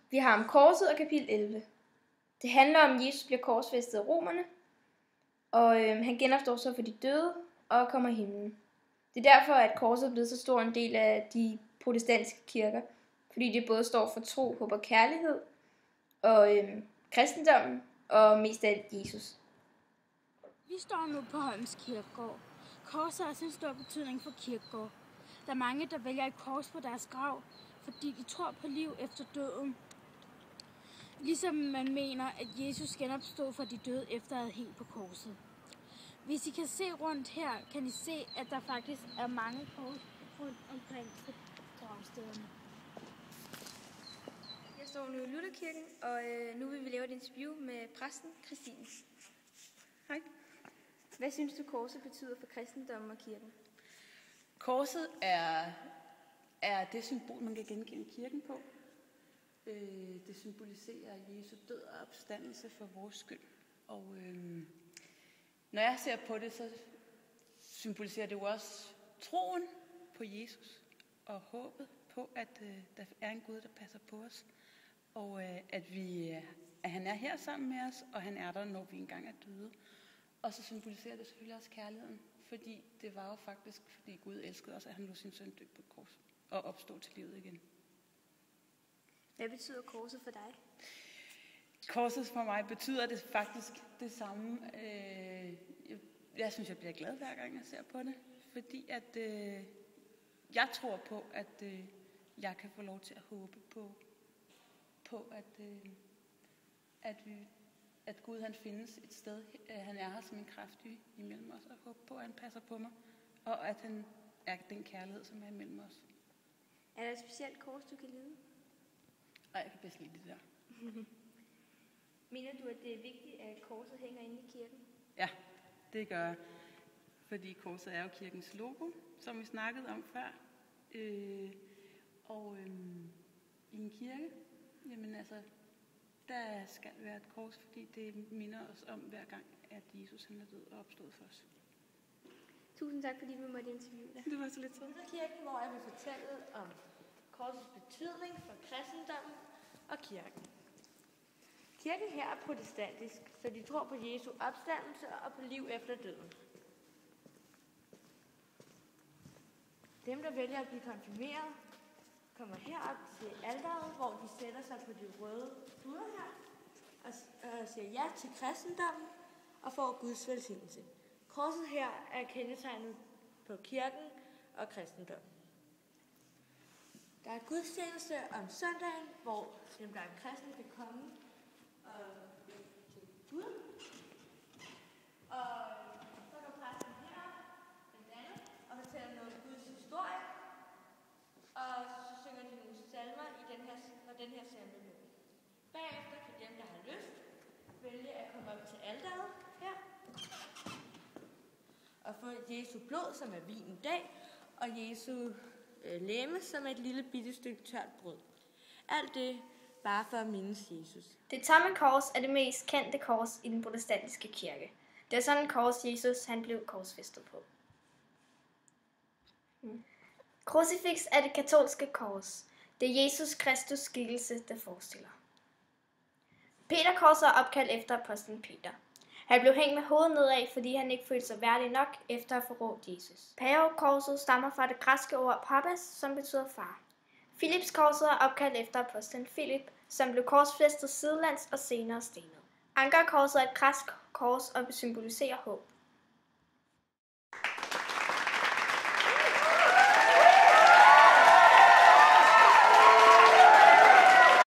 Vi har om korset og kapitel 11. Det handler om, at Jesus bliver korsfæstet af romerne, og han genopstår så for de døde og kommer i himlen. Det er derfor, at korset er blevet så stor en del af de protestantiske kirker, fordi det både står for tro, håb og kærlighed, og kristendommen, og mest af alt Jesus. Vi står nu på Holms Kirkegård. Korset har også en stor betydning for kirkegård. Der er mange, der vælger et kors på deres grav, fordi de tror på liv efter døden. Ligesom man mener, at Jesus genopstod for de døde efter at have hængt på korset. Hvis I kan se rundt her, kan I se, at der faktisk er mange kors rundt omkring på gravstederne. Jeg står nu i Lutherkirken, og nu vil vi lave et interview med præsten Christine. Hej. Hvad synes du, korset betyder for kristendommen og kirken? Korset er det symbol, man kan genkende kirken på. Det symboliserer Jesu død og opstandelse for vores skyld. Og når jeg ser på det, så symboliserer det jo også troen på Jesus og håbet på, at der er en Gud, der passer på os. Og at han er her sammen med os, og han er der, når vi engang er døde. Og så symboliserer det selvfølgelig også kærligheden, fordi det var jo faktisk, fordi Gud elskede os, at han lod sin søn dø på et kors og opstod til livet igen. Hvad betyder korset for dig? Korset for mig betyder det faktisk det samme. Jeg synes, jeg bliver glad hver gang, jeg ser på det, fordi at jeg tror på, at jeg kan få lov til at håbe på at Gud han findes et sted. Han er her som en kraft imellem os, og håber på, at han passer på mig, og at han er den kærlighed, som er imellem os. Er der et specielt kors, du kan lide? Nej, jeg kan bedst lide det der. Mener du, at det er vigtigt, at korset hænger inde i kirken? Ja, det gør jeg. Fordi korset er jo kirkens logo, som vi snakkede om før. I en kirke, jamen altså, der skal være et kors, fordi det minder os om hver gang, at Jesus han er død og opstået for os. Tusind tak, fordi vi måtte interviewe dig. Det var så lidt så. Kirken, hvor jeg vil fortælle om korsets betydning for kristendommen og kirken. Kirken her er protestantisk, så de tror på Jesu opstandelse og på liv efter døden. Dem, der vælger at blive konfirmeret, kommer herop til alteret, hvor de sætter sig på de røde puder her og siger ja til kristendommen og får Guds velsignelse. Korset her er kendetegnet på kirken og kristendommen. Der er gudstjeneste om søndagen, hvor dem, der er kristne, kan komme til Gud. Og så går præsten herop, blandt andet, og fortæller noget om Guds historie. Og så synger de nogle salmer for den her salmebog. Bagefter kan dem, der har lyst, vælge at komme op til alteret her. Og få Jesu blod, som er vinen dag, og Jesu legeme, som er et lille bitte stykke tørt brød. Alt det bare for at mindes Jesus. Det tomme kors er det mest kendte kors i den protestantiske kirke. Det er sådan et kors, Jesus han blev korsfæstet på. Krucifiks er det katolske kors. Det er Jesus Kristus skikkelse, der forestiller. Peterkorset er opkaldt efter apostlen Peter. Han blev hængt med hovedet nedad, fordi han ikke følte sig værdig nok efter at forrådt Jesus. Pavekorset stammer fra det græske ord papas, som betyder far. Filipskorset er opkaldt efter apostlen Filip, som blev korsfæstet sidelands og senere stenet. Ankerkorset er et græsk kors og symboliserer håb.